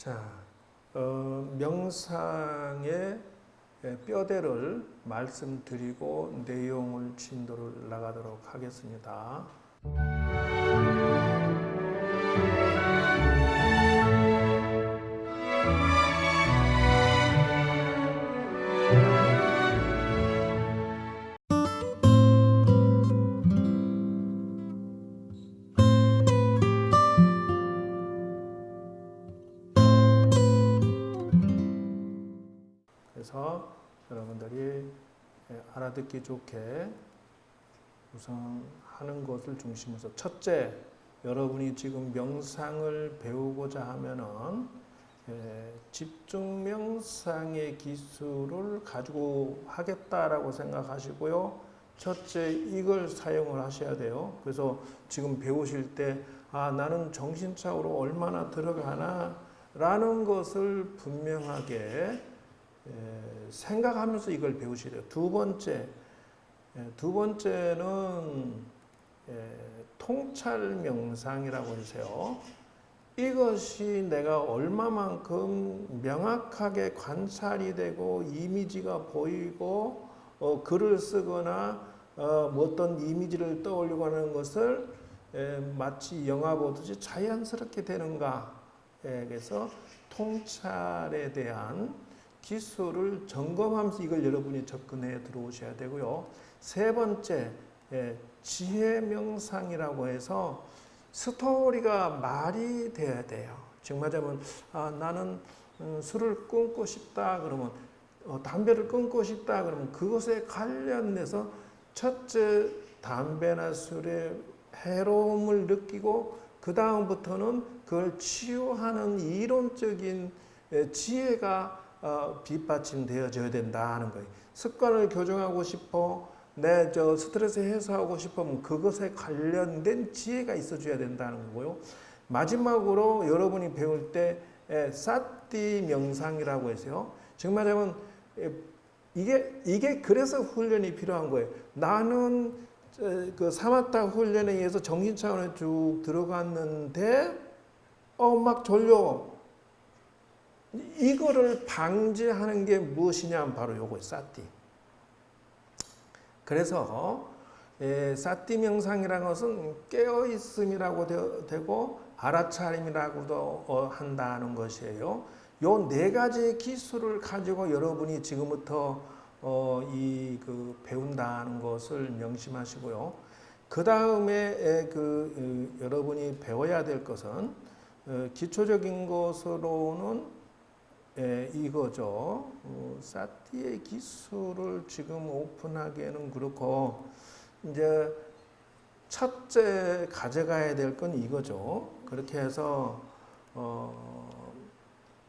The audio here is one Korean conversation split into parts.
자, 명상의 뼈대를 말씀드리고 내용을 진도를 나가도록 하겠습니다. 그래서 여러분들이 알아듣기 좋게 우선 하는 것을 중심으로 첫째, 여러분이 지금 명상을 배우고자 하면은 집중 명상의 기술을 가지고 하겠다라고 생각하시고요. 첫째, 이걸 사용을 하셔야 돼요. 그래서 지금 배우실 때 나는 정신차으로 얼마나 들어가나 라는 것을 분명하게 생각하면서 이걸 배우셔야 돼요. 두 번째는 통찰 명상이라고 하세요. 이것이 내가 얼마만큼 명확하게 관찰이 되고 이미지가 보이고 글을 쓰거나 어떤 이미지를 떠올리고 하는 것을 마치 영화 보듯이 자연스럽게 되는가. 그래서 통찰에 대한 기술을 점검하면서 이걸 여러분이 접근해 들어오셔야 되고요. 세 번째, 지혜 명상이라고 해서 스토리가 말이 돼야 돼요. 지금 말하자면 나는 술을 끊고 싶다 그러면 담배를 끊고 싶다 그러면 그것에 관련해서 첫째 담배나 술의 해로움을 느끼고 그 다음부터는 그걸 치유하는 이론적인 지혜가 뒷받침되어져야 된다는 거예요. 습관을 교정하고 싶어, 내 스트레스 해소하고 싶으면 그것에 관련된 지혜가 있어줘야 된다는 거고요. 마지막으로 여러분이 배울 때 사티 명상이라고 해서요. 지금 말하자면 이게 그래서 훈련이 필요한 거예요. 나는 그 사마타 훈련에 의해서 정신 차원에 쭉 들어갔는데 막 졸려. 이거를 방지하는 게 무엇이냐 바로 요거예요. 사티. 그래서 사티 명상이라는 것은 깨어있음이라고 되고 알아차림이라고도 한다는 것이에요. 요 네 가지 기술을 가지고 여러분이 지금부터 배운다는 것을 명심하시고요. 그 다음에 여러분이 배워야 될 것은 기초적인 것으로는 이거죠. 사티의 기술을 지금 오픈하기에는 그렇고, 이제 첫째 가져가야 될 건 이거죠. 그렇게 해서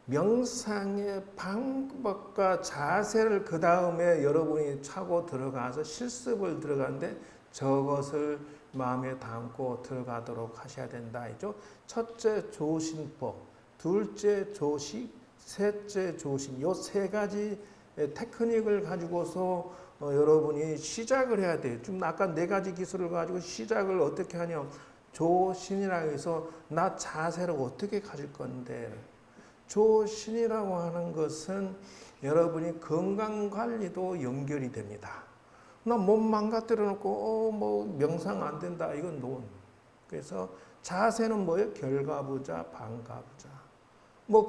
명상의 방법과 자세를 그 다음에 여러분이 차고 들어가서 실습을 들어가는데 저것을 마음에 담고 들어가도록 하셔야 된다. 이죠. 첫째 조신법, 둘째 조식, 셋째 조심, 요 세 가지 테크닉을 가지고서 여러분이 시작을 해야 돼요. 좀 아까 네 가지 기술을 가지고 시작을 어떻게 하냐. 조신이라고 해서 나 자세를 어떻게 가질 건데. 조신이라고 하는 것은 여러분이 건강관리도 연결이 됩니다. 나 몸 망가뜨려 놓고 명상 안 된다. 이건 논. 그래서 자세는 뭐예요? 결과부자, 반가부자.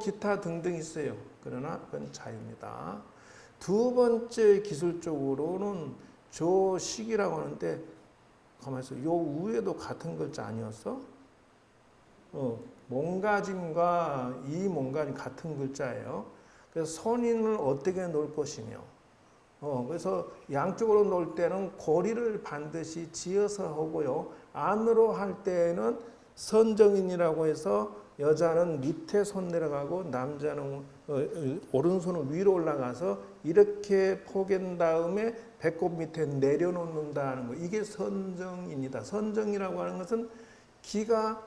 기타 등등 있어요. 그러나 그건 자유입니다. 두 번째 기술적으로는 조식이라고 하는데, 가만히 있어. 요 위에도 같은 글자 아니었어? 몸가짐과 이 몸가짐 같은 글자예요. 그래서 선인을 어떻게 놓을 것이며, 그래서 양쪽으로 놓을 때는 고리를 반드시 지어서 하고요. 안으로 할 때는 선정인이라고 해서 여자는 밑에 손 내려가고 남자는 오른손을 위로 올라가서 이렇게 포갠 다음에 배꼽 밑에 내려놓는다는 거. 이게 선정입니다. 선정이라고 하는 것은 기가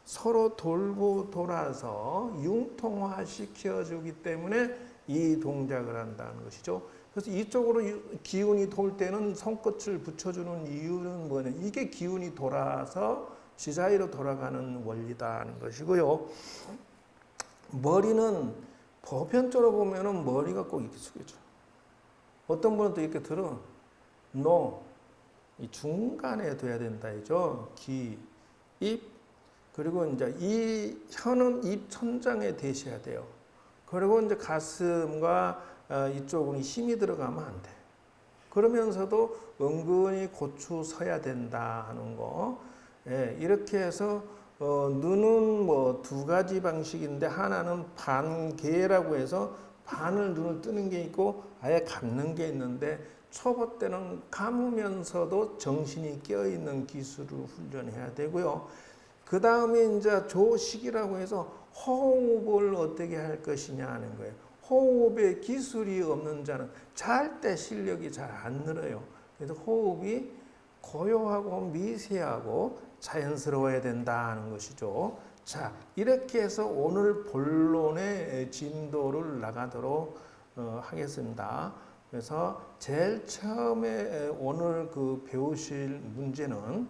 서로 돌고 돌아서 융통화시켜주기 때문에 이 동작을 한다는 것이죠. 그래서 이쪽으로 기운이 돌 때는 손끝을 붙여주는 이유는 뭐냐. 이게 기운이 돌아서 지자리로 돌아가는 원리다는 것이고요. 머리는 보편적으로 보면은 머리가 꼭 이렇게 숙여져. 어떤 분은 또 이렇게 들어. 노. 이 중간에 둬야 된다. 이죠. 귀, 입, 그리고 이제 이 혀는 입 천장에 대셔야 돼요. 그리고 이제 가슴과 이쪽은 힘이 들어가면 안 돼. 그러면서도 은근히 고추 서야 된다 하는 거. 예, 이렇게 해서 눈은 뭐 두 가지 방식인데 하나는 반개라고 해서 반을 눈을 뜨는 게 있고 아예 감는 게 있는데 초보 때는 감으면서도 정신이 깨어있는 기술을 훈련해야 되고요. 그 다음에 이제 조식이라고 해서 호흡을 어떻게 할 것이냐 하는 거예요. 호흡에 기술이 없는 자는 잘 때 실력이 잘 안 늘어요. 그래서 호흡이 고요하고 미세하고 자연스러워야 된다는 것이죠. 자, 이렇게 해서 오늘 본론의 진도를 나가도록 하겠습니다. 그래서 제일 처음에 오늘 그 배우실 문제는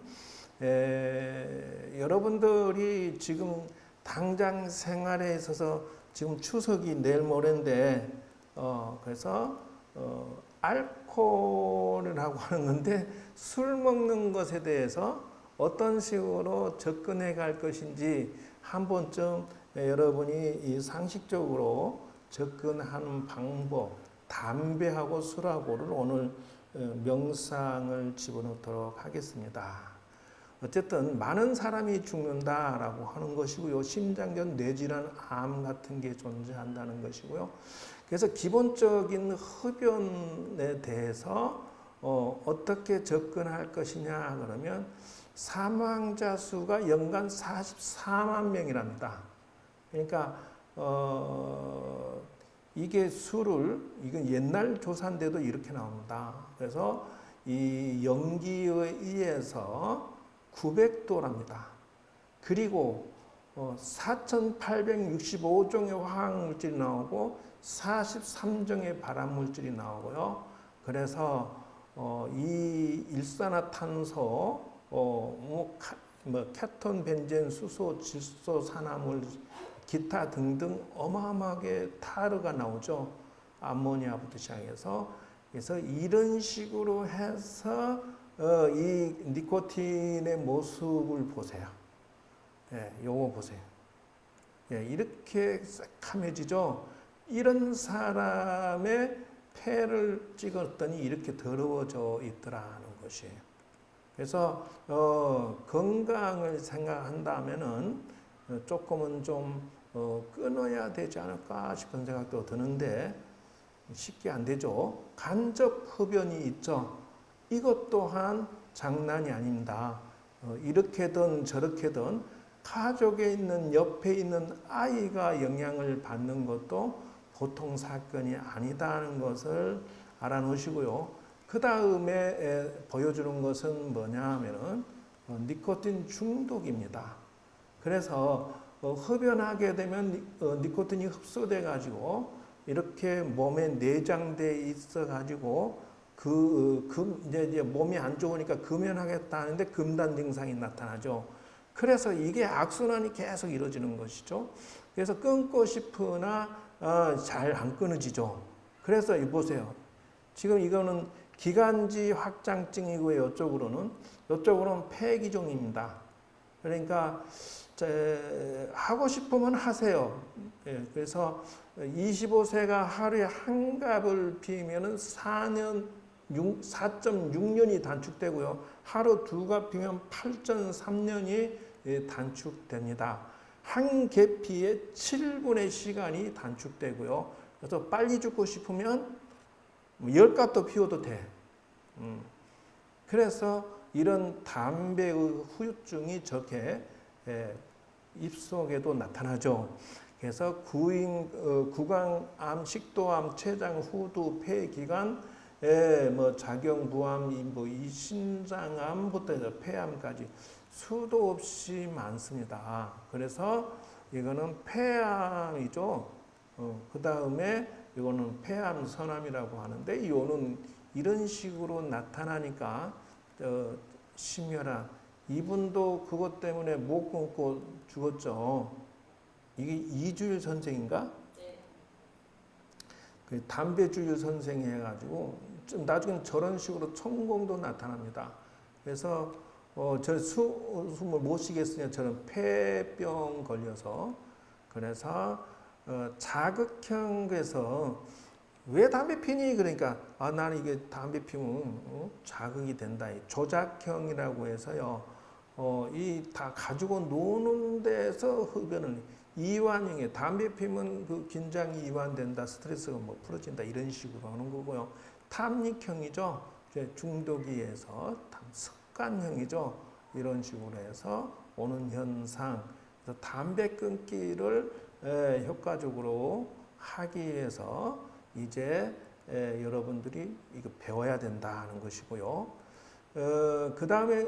여러분들이 지금 당장 생활에 있어서 지금 추석이 내일 모레인데 그래서 알코올이라고 하는 건데 술 먹는 것에 대해서 어떤 식으로 접근해 갈 것인지 한 번쯤 여러분이 이 상식적으로 접근하는 방법, 담배하고 술하고를 오늘 명상을 집어넣도록 하겠습니다. 어쨌든 많은 사람이 죽는다라고 하는 것이고요. 심장전 뇌질환, 암 같은 게 존재한다는 것이고요. 그래서 기본적인 흡연에 대해서 어떻게 접근할 것이냐 그러면 사망자 수가 연간 44만 명이랍니다. 그러니까 이게 수를 이건 옛날 조사인데도 이렇게 나옵니다. 그래서 이 연기에 의해서 900도랍니다. 그리고 4,865종의 화학물질이 나오고 43종의 발암물질이 나오고요. 그래서 이 일산화탄소, 케톤, 벤젠, 수소, 질소, 산화물, 기타 등등 어마어마하게 타르가 나오죠. 암모니아부터 시작해서. 그래서 이런 식으로 해서 이 니코틴의 모습을 보세요. 예, 요거 보세요. 예, 이렇게 새카매지죠. 이런 사람의 폐를 찍었더니 이렇게 더러워져 있더라는 것이에요. 그래서 건강을 생각한다면은 조금은 좀 끊어야 되지 않을까 싶은 생각도 드는데 쉽게 안 되죠. 간접 흡연이 있죠. 이것 또한 장난이 아닙니다. 이렇게든 저렇게든 가족에 있는 옆에 있는 아이가 영향을 받는 것도 보통 사건이 아니다는 것을 알아놓으시고요. 그 다음에 보여주는 것은 뭐냐 하면은 니코틴 중독입니다. 그래서 흡연하게 되면 니코틴이 흡수돼 가지고 이렇게 몸에 내장돼 있어 가지고 이제 몸이 안 좋으니까 금연하겠다 하는데 금단 증상이 나타나죠. 그래서 이게 악순환이 계속 이루어지는 것이죠. 그래서 끊고 싶으나 잘 안 끊어지죠. 그래서 보세요. 지금 이거는 기관지 확장증이고요. 이쪽으로는 폐기종입니다. 그러니까 하고 싶으면 하세요. 예, 그래서 25세가 하루에 한 갑을 피우면 4.6년이 단축되고요. 하루 두 갑 피우면 8.3년이 단축됩니다. 한 개피에 7분의 시간이 단축되고요. 그래서 빨리 죽고 싶으면 10갑도 피워도 돼. 그래서 이런 담배의 후유증이 저렇게 입속에도 나타나죠. 그래서 구강암, 식도암, 췌장, 후두, 폐기관, 작용부암, 이 신장암부터 해서 폐암까지 수도 없이 많습니다. 그래서 이거는 폐암이죠. 그 다음에 이거는 폐암 선암이라고 하는데 이거는 이런 식으로 나타나니까 심혈암 이분도 그것 때문에 못 끊고 죽었죠. 이게 이주일 선생인가? 네. 그 담배주일 선생이 해가지고 좀 나중에 저런 식으로 천공도 나타납니다. 그래서 저 숨을 못 쉬겠으니 저는 폐병 걸려서 그래서 자극형에서 왜 담배 피니? 그러니까 나는 이게 담배 피우면 자극이 된다. 조작형이라고 해서요. 이 다 가지고 노는 데서 흡연을 이완형에 담배 피면 그 긴장이 이완된다, 스트레스가 뭐 풀어진다 이런 식으로 하는 거고요. 탐닉형이죠. 중독이에서 습관형이죠. 이런 식으로 해서 오는 현상. 그래서 담배 끊기를 효과적으로 하기 위해서 이제 여러분들이 이거 배워야 된다 하는 것이고요. 그 다음에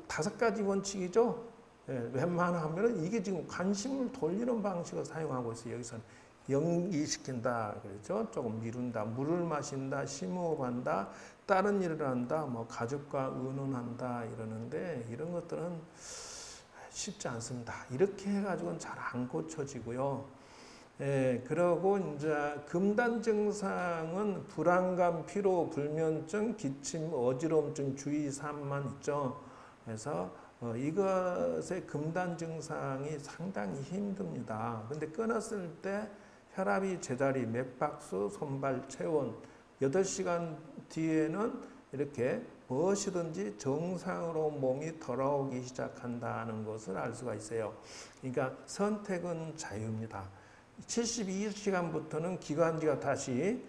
5가지 원칙이죠. 웬만하면 이게 지금 관심을 돌리는 방식을 사용하고 있어요. 여기서는 연기시킨다, 그렇죠? 조금 미룬다, 물을 마신다, 심호흡한다, 다른 일을 한다, 뭐 가족과 의논한다 이러는데 이런 것들은 쉽지 않습니다. 이렇게 해가지고는 잘 안 고쳐지고요. 그러고 이제 금단 증상은 불안감, 피로, 불면증, 기침, 어지러움증, 주의사항만 있죠. 그래서 이것의 금단 증상이 상당히 힘듭니다. 근데 끊었을 때 혈압이 제자리, 맥박수, 손발, 체온 8시간 뒤에는 이렇게 무엇이든지 정상으로 몸이 돌아오기 시작한다는 것을 알 수가 있어요. 그러니까 선택은 자유입니다. 72시간부터는 기관지가 다시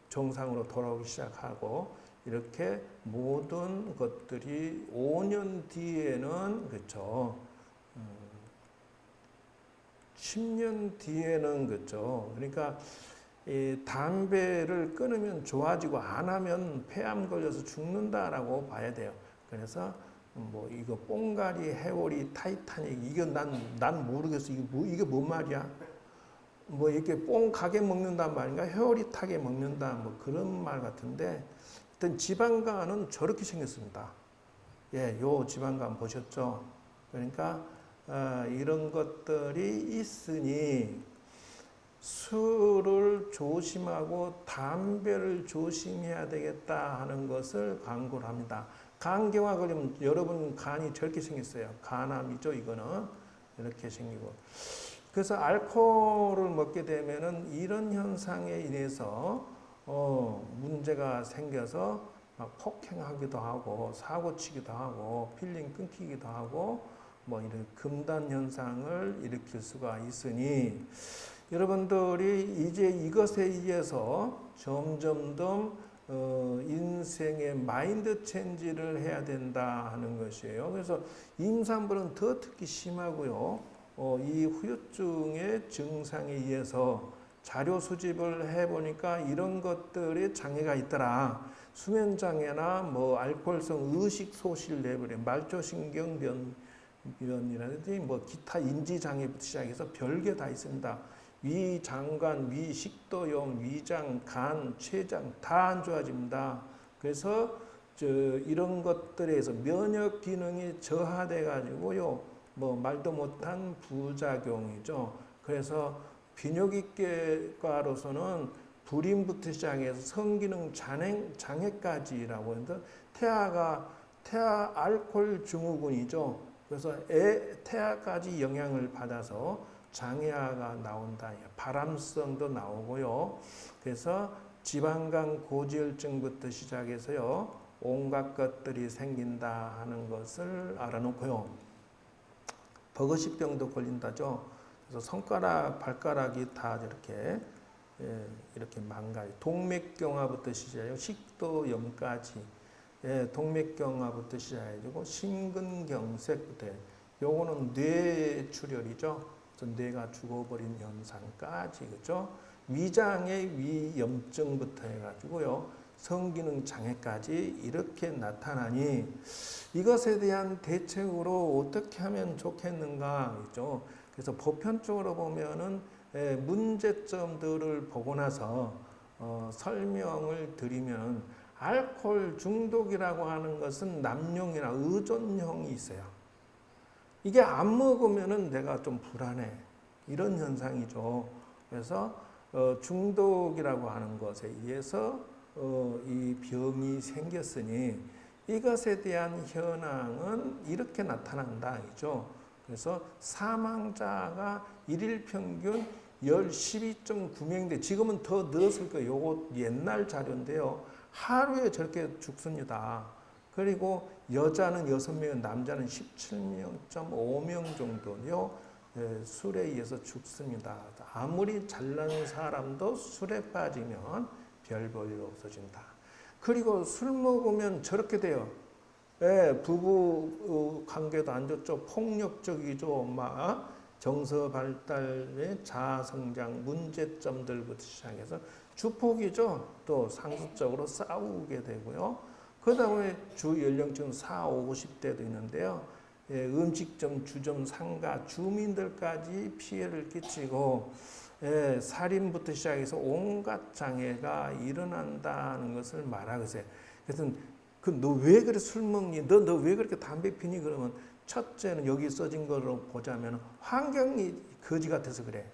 정상으로 돌아오기 시작하고 이렇게 모든 것들이 5년 뒤에는 그렇죠. 10년 뒤에는 그렇죠. 그러니까 이 담배를 끊으면 좋아지고 안 하면 폐암 걸려서 죽는다라고 봐야 돼요. 그래서 뭐 이거 뽕가리, 해오리, 타이타닉 이거 난 모르겠어. 이게 뭔 말이야? 뭐 이렇게 뽕 가게 먹는단 말인가? 해오리 타게 먹는다 뭐 그런 말 같은데 일단 지방간은 저렇게 생겼습니다. 예, 요 지방간 보셨죠? 그러니까 이런 것들이 있으니 술을 조심하고 담배를 조심해야 되겠다 하는 것을 강구를 합니다. 간경화 걸리면 여러분 간이 저렇게 생겼어요. 간암이죠, 이거는. 이렇게 생기고. 그래서 알코올을 먹게 되면은 이런 현상에 인해서 문제가 생겨서 막 폭행하기도 하고 사고치기도 하고 필링 끊기기도 하고 뭐 이런 금단 현상을 일으킬 수가 있으니 여러분들이 이제 이것에 의해서 점점 더 인생의 마인드 체인지를 해야 된다 하는 것이에요. 그래서 임산부는 더 특히 심하고요. 이 후유증의 증상에 의해서 자료 수집을 해보니까 이런 것들에 장애가 있더라. 수면장애나 뭐 알코올성 의식 소실 내버려 말초신경 변이라든지 뭐 기타 인지장애부터 시작해서 별게 다 있습니다. 위, 장관, 위, 식도염, 위장, 간, 췌장 다 안 좋아집니다. 그래서 이런 것들에 의해서 면역 기능이 저하돼 가지고요. 뭐 말도 못한 부작용이죠. 그래서 비뇨기과로서는 불임부터 시작해서 성기능 장애까지라고 하는데 태아 알코올 증후군이죠. 그래서 태아까지 영향을 받아서 장애아가 나온다. 발암성도 나오고요. 그래서 지방간 고지혈증부터 시작해서요. 온갖 것들이 생긴다 하는 것을 알아놓고요. 버거시병도 걸린다죠. 그래서 손가락, 발가락이 다 이렇게 망가요. 동맥경화부터 시작해요. 식도염까지. 동맥경화부터 시작해가지고 심근경색부터 요거는 뇌출혈이죠. 뇌가 죽어버린 현상까지 그죠. 위장의 위염증부터 해가지고요. 성기능 장애까지 이렇게 나타나니 이것에 대한 대책으로 어떻게 하면 좋겠는가 있죠. 그래서 보편적으로 보면은 문제점들을 보고 나서 설명을 드리면 알코올 중독이라고 하는 것은 남용이나 의존형이 있어요. 이게 안 먹으면은 내가 좀 불안해. 이런 현상이죠. 그래서 중독이라고 하는 것에 의해서 이 병이 생겼으니 이것에 대한 현황은 이렇게 나타난다. 이죠. 그래서 사망자가 일일 평균 12.9명인데 지금은 더 늘었을 거예요. 요거 옛날 자료인데요. 하루에 저렇게 죽습니다. 그리고 여자는 6명, 남자는 17.5명 정도요. 술에 의해서 죽습니다. 아무리 잘난 사람도 술에 빠지면 별 볼 일 없어진다. 그리고 술 먹으면 저렇게 돼요. 부부 관계도 안 좋죠. 폭력적이죠. 막 정서 발달의 자아 성장 문제점들부터 시작해서 주폭이죠. 또 상습적으로 싸우게 되고요. 그 다음에 주 연령층 4, 50대도 있는데요. 음식점, 주점, 상가, 주민들까지 피해를 끼치고 살인부터 시작해서 온갖 장애가 일어난다는 것을 말하고요. 그래서 너 왜 그래 술 먹니? 너 왜 그렇게 담배 피니? 그러면 첫째는 여기 써진 거로 보자면 환경이 거지 같아서 그래.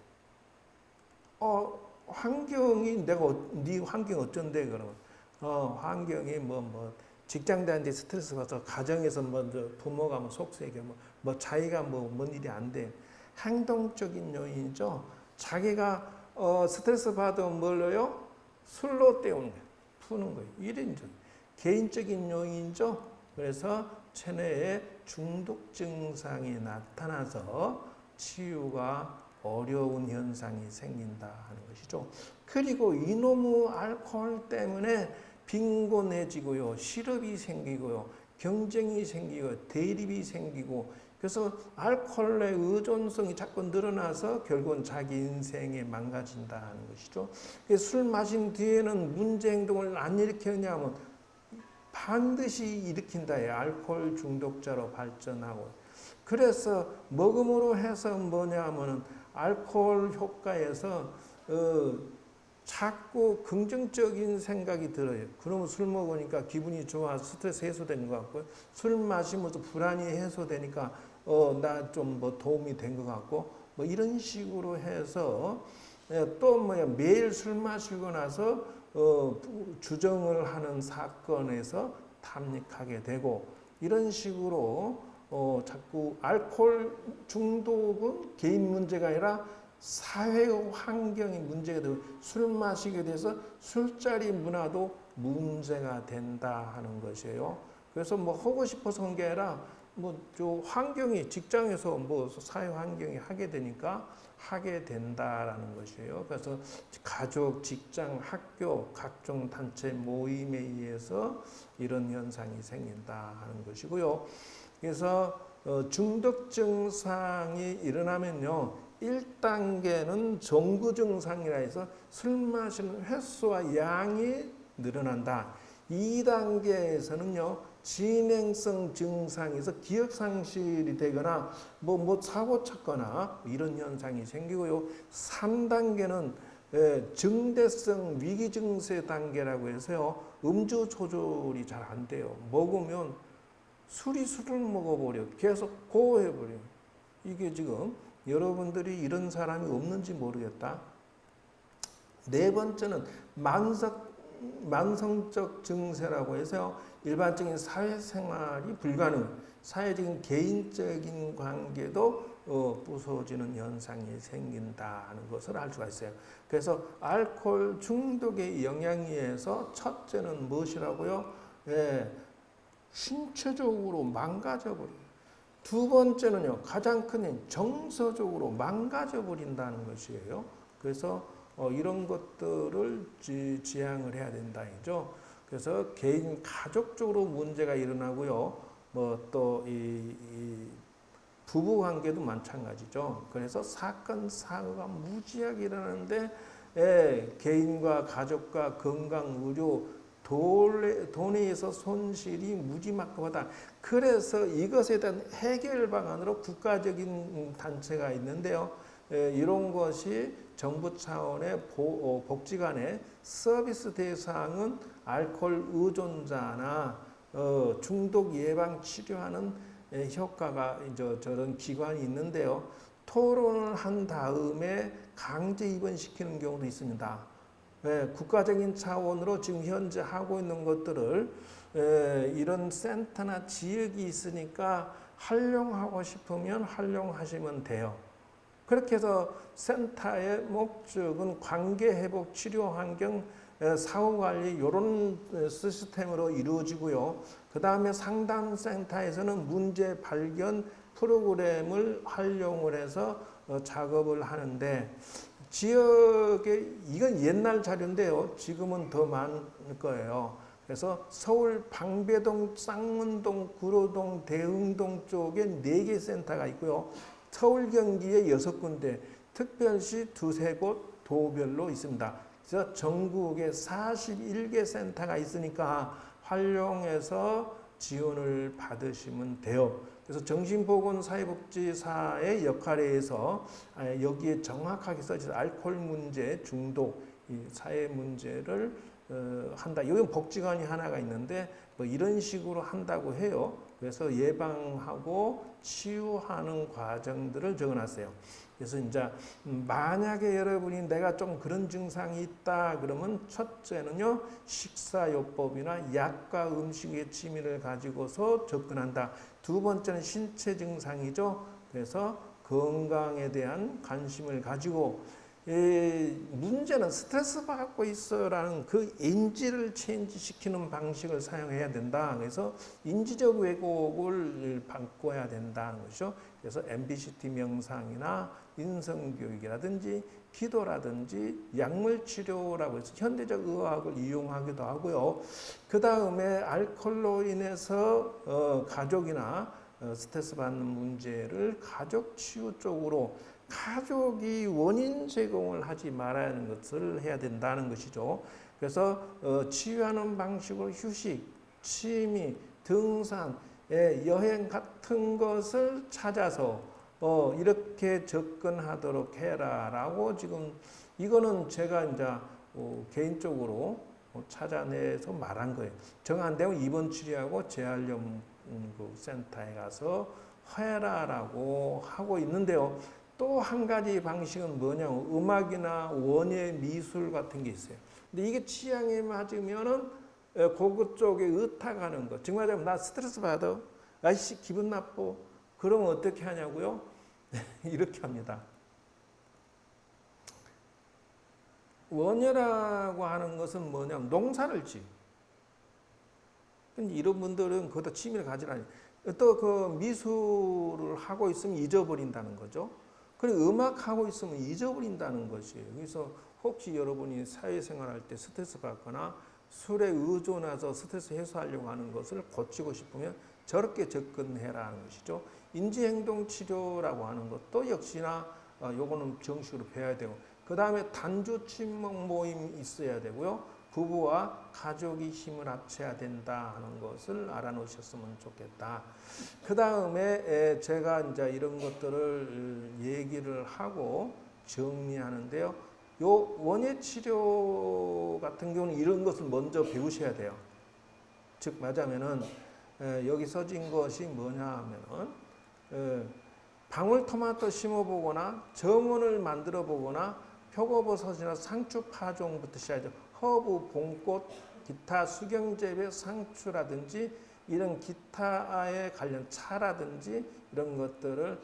환경이 네 환경 어쩐데 그러면 환경이 직장 다니는데 스트레스 받아서 가정에서 부모가 속세게 자기가 뭔 일이 안 돼. 행동적인 요인이죠. 자기가 스트레스 받으면 뭘로요? 술로 때우는 거예요. 푸는 거예요. 이런적 개인적인 요인이죠. 그래서 체내에 중독 증상이 나타나서 치유가 어려운 현상이 생긴다 하는 것이죠. 그리고 이놈의 알코올 때문에 빈곤해지고요, 실업이 생기고요, 경쟁이 생기고 대립이 생기고 그래서 알코올의 의존성이 자꾸 늘어나서 결국은 자기 인생에 망가진다 하는 것이죠. 술 마신 뒤에는 문제 행동을 안 일으키느냐면 반드시 일으킨다. 알코올 중독자로 발전하고. 그래서 먹음으로 해서 뭐냐면은 알코올 효과에서 자꾸 긍정적인 생각이 들어요. 그러면 술 먹으니까 기분이 좋아, 스트레스 해소된 것 같고, 술 마시면서 불안이 해소되니까 나 좀 도움이 된 것 같고, 이런 식으로 해서 또 매일 술 마시고 나서 주정을 하는 사건에서 탐닉하게 되고 이런 식으로 자꾸 알코올 중독은 개인 문제가 아니라 사회 환경이 문제가 되고 술 마시게 돼서 술자리 문화도 문제가 된다 하는 것이에요. 그래서 하고 싶어서 한 게 아니라 환경이 직장에서 사회 환경이 하게 되니까 하게 된다라는 것이에요. 그래서 가족, 직장, 학교, 각종 단체 모임에 의해서 이런 현상이 생긴다 하는 것이고요. 그래서 중독 증상이 일어나면요. 1단계는 정구 증상이라 해서 술 마시는 횟수와 양이 늘어난다. 2단계에서는요. 진행성 증상에서 기억상실이 되거나 사고 쳤거나 이런 현상이 생기고요. 3단계는 증대성 위기 증세 단계라고 해서요. 음주 조절이 잘 안 돼요. 먹으면 술을 먹어버려. 계속 고해버려. 이게 지금 여러분들이 이런 사람이 없는지 모르겠다. 4번째는 만성적 증세라고 해서 일반적인 사회생활이 불가능, 사회적인 개인적인 관계도 부서지는 현상이 생긴다 하는 것을 알 수가 있어요. 그래서 알코올 중독의 영향에 의해서 첫째는 무엇이라고요? 신체적으로 망가져버려요. 두 번째는요, 가장 큰 정서적으로 망가져버린다는 것이에요. 그래서 이런 것들을 지양을 해야 된다. 이죠. 그래서 개인, 가족적으로 문제가 일어나고요. 또 부부 관계도 마찬가지죠. 그래서 사건, 사고가 무지하게 일어나는데 개인과 가족과 건강, 의료, 돈에 의해서 손실이 무지막지하다. 그래서 이것에 대한 해결 방안으로 국가적인 단체가 있는데요. 이런 것이 정부 차원의 복지관의 서비스 대상은 알코올 의존자나 중독 예방 치료하는 효과가 이제 저런 기관이 있는데요. 토론을 한 다음에 강제 입원시키는 경우도 있습니다. 국가적인 차원으로 지금 현재 하고 있는 것들을 이런 센터나 지역이 있으니까 활용하고 싶으면 활용하시면 돼요. 그렇게 해서 센터의 목적은 관계회복, 치료 환경, 사후관리 이런 시스템으로 이루어지고요. 그 다음에 상담센터에서는 문제 발견 프로그램을 활용을 해서 작업을 하는데 지역에 이건 옛날 자료인데요. 지금은 더 많을 거예요. 그래서 서울 방배동, 쌍문동, 구로동, 대흥동 쪽에 4개 센터가 있고요. 서울 경기에 6군데, 특별시 2-3곳 도별로 있습니다. 그래서 전국에 41개 센터가 있으니까 활용해서 지원을 받으시면 돼요. 그래서 정신보건사회복지사의 역할에 의해서 여기에 정확하게 써져 알코올 문제, 중독, 이 사회 문제를 한다. 여기 복지관이 하나가 있는데 뭐 이런 식으로 한다고 해요. 그래서 예방하고 치유하는 과정들을 적어놨어요. 그래서 이제 만약에 여러분이 내가 좀 그런 증상이 있다 그러면 첫째는요, 식사요법이나 약과 음식의 취미를 가지고서 접근한다. 두 번째는 신체 증상이죠. 그래서 건강에 대한 관심을 가지고 문제는 스트레스 받고 있어라는 그 인지를 체인지 시키는 방식을 사용해야 된다. 그래서 인지적 왜곡을 바꿔야 된다는 것이죠. 그래서 MBCT 명상이나 인성교육이라든지 기도라든지 약물치료라고 해서 현대적 의학을 이용하기도 하고요. 그 다음에 알코올로 인해서 가족이나 스트레스 받는 문제를 가족 치유 쪽으로 가족이 원인 제공을 하지 말아야 하는 것을 해야 된다는 것이죠. 그래서 치유하는 방식으로 휴식, 취미, 등산, 여행 같은 것을 찾아서 이렇게 접근하도록 해라라고 지금 이거는 제가 이제 개인적으로 찾아내서 말한 거예요. 정 안 되면 입원 치료하고 재활염 센터에 가서 해라라고 하고 있는데요. 또 한 가지 방식은 뭐냐면 음악이나 원예 미술 같은 게 있어요. 근데 이게 취향에 맞으면은 그것 쪽에 의탁하는 거. 정말 나 스트레스 받아. 아이씨 기분 나빠. 그러면 어떻게 하냐고요? 이렇게 합니다. 원예라고 하는 것은 뭐냐면 농사를 지. 근데 이런 분들은 거기다 취미를 가지라니. 또 그 미술을 하고 있으면 잊어버린다는 거죠. 그리고 음악하고 있으면 잊어버린다는 것이에요. 그래서 혹시 여러분이 사회생활할 때 스트레스 받거나 술에 의존해서 스트레스 해소하려고 하는 것을 고치고 싶으면 저렇게 접근해라는 것이죠. 인지행동치료라고 하는 것도 역시나 요거는 정식으로 배워야 되고, 그 다음에 단주 친목 모임이 있어야 되고요. 부부와 가족이 힘을 합쳐야 된다 하는 것을 알아놓으셨으면 좋겠다. 그 다음에 제가 이제 이런 것들을 얘기를 하고 정리하는데요. 요 원예 치료 같은 경우는 이런 것을 먼저 배우셔야 돼요. 즉 말하자면은 여기 써진 것이 뭐냐 하면은 방울토마토 심어보거나 정원을 만들어 보거나 표고버섯이나 상추 파종부터 시작하죠. 허브, 봄꽃, 기타 수경재배, 상추라든지 이런 기타에 관련 차라든지 이런 것들을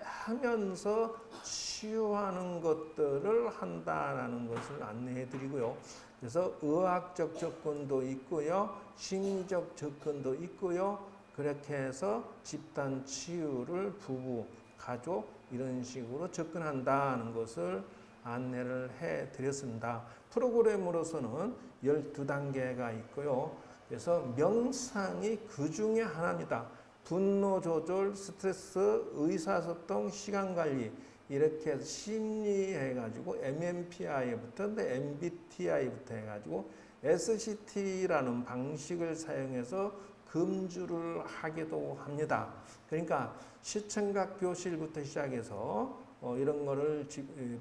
하면서 치유하는 것들을 한다라는 것을 안내해 드리고요. 그래서 의학적 접근도 있고요. 심리적 접근도 있고요. 그렇게 해서 집단 치유를 부부, 가족 이런 식으로 접근한다는 것을 안내를 해 드렸습니다. 프로그램으로서는 12단계가 있고요. 그래서 명상이 그 중에 하나입니다. 분노 조절, 스트레스, 의사소통, 시간관리 이렇게 해서 심리해가지고 MMPI부터 MBTI부터 해가지고 SCT라는 방식을 사용해서 금주를 하기도 합니다. 그러니까 시청각 교실부터 시작해서 이런 거를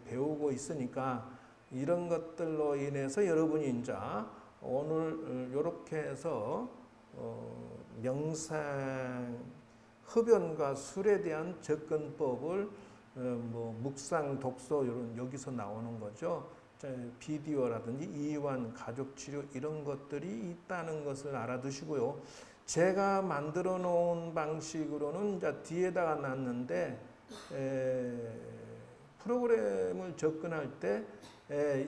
배우고 있으니까 이런 것들로 인해서 여러분이 이제 오늘 이렇게 해서 명상 흡연과 술에 대한 접근법을 뭐 묵상, 독서 이런 여기서 나오는 거죠. 비디오라든지 이완, 가족치료 이런 것들이 있다는 것을 알아두시고요. 제가 만들어 놓은 방식으로는 이제 뒤에다가 놨는데 프로그램을 접근할 때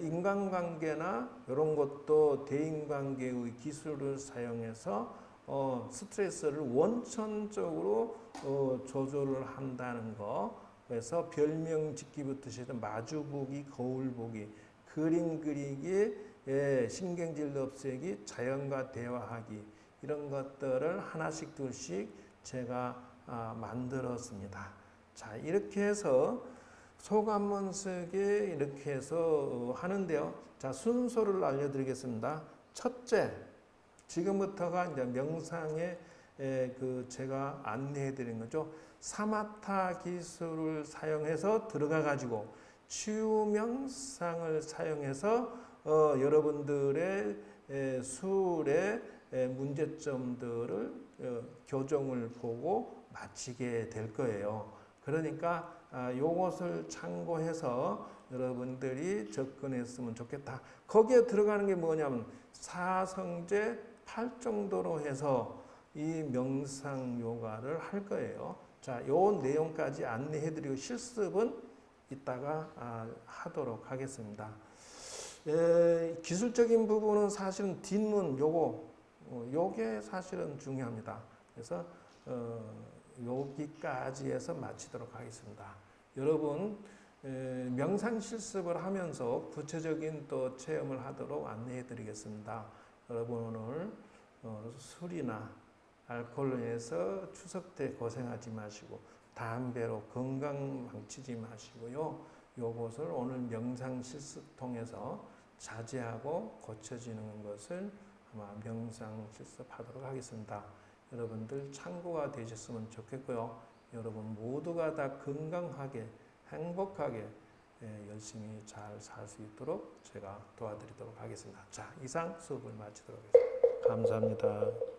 인간관계나 이런 것도 대인관계의 기술을 사용해서 스트레스를 원천적으로 조절을 한다는 거. 그래서 별명 짓기부터 시작해서 마주보기, 거울보기, 그림 그리기, 신경질 없애기, 자연과 대화하기 이런 것들을 하나씩 둘씩 제가 만들었습니다. 자, 이렇게 해서 소감문 쓰기 이렇게 해서 하는데요. 자, 순서를 알려드리겠습니다. 첫째, 지금부터가 이제 명상의 제가 안내해드린 거죠. 사마타 기술을 사용해서 들어가 가지고 치유 명상을 사용해서 여러분들의 술의 문제점들을 교정을 보고 마치게 될 거예요. 그러니까 요것을 참고해서 여러분들이 접근했으면 좋겠다. 거기에 들어가는 게 뭐냐면 사성제 8정도로 해서 이 명상 요가를 할 거예요. 자, 요 내용까지 안내해드리고 실습은 이따가 하도록 하겠습니다. 기술적인 부분은 사실은 뒷문 요게 사실은 중요합니다. 그래서 여기까지 해서 마치도록 하겠습니다. 여러분 명상 실습을 하면서 구체적인 또 체험을 하도록 안내해 드리겠습니다. 여러분 오늘 술이나 알코올로 인해서 추석 때 고생하지 마시고 담배로 건강 망치지 마시고요. 요것을 오늘 명상 실습 통해서 자제하고 고쳐지는 것을 아마 명상 실습하도록 하겠습니다. 여러분들 참고가 되셨으면 좋겠고요. 여러분 모두가 다 건강하게 행복하게 열심히 잘 살 수 있도록 제가 도와드리도록 하겠습니다. 자, 이상 수업을 마치도록 하겠습니다. 감사합니다.